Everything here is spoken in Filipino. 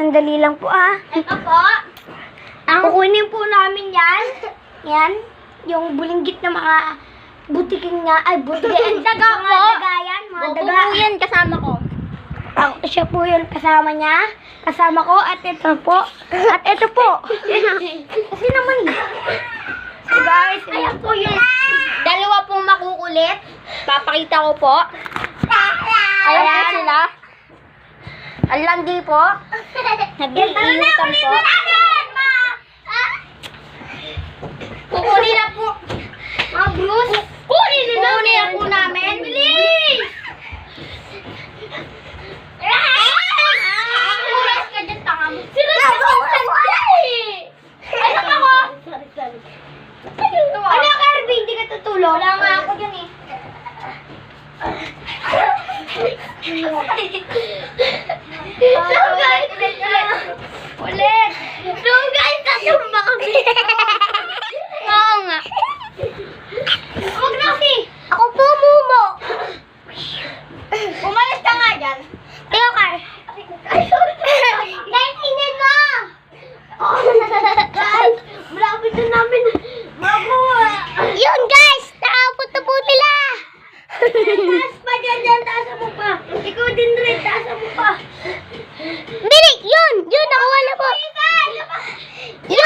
sandali lang po Ito po. Kukunin po namin yan. Yan. Yung bulinggit na mga butiking nga. Ay, butiking. Daga mga po. daga yan. Mga Opo daga. po yan, kasama ko. Siya po yun kasama niya. Kasama ko. At ito po. At ito po. Kasi naman. So guys, ayan po yun. Dalawa pong makukulit. Papakita ko po. Ayan po sila. Ang landi po. Nag-iinutan po. Kukunin na po. Mga Bruce. Kukunin na po namin. Bilis! Kulas ka dyan, tanga mo. Sinasabukan ka eh! Ano ako? Ano Kirby? Hindi ka tutulong? Wala nga ako dyan eh. So guys, ulit. So guys, tatumba kami. Oo nga. Huwag na kasi. Ako po, Mumo. Umalis ka nga dyan. Teo, Kar. Guys, tingnan mo. Guys, malapit na namin. Yun, guys. Nakapot-tupot nila. Taas pa dyan. Taas mo pa. Ikaw din rin. Taas mo pa. Dili, yun. Yun, nakuha na po. Yun.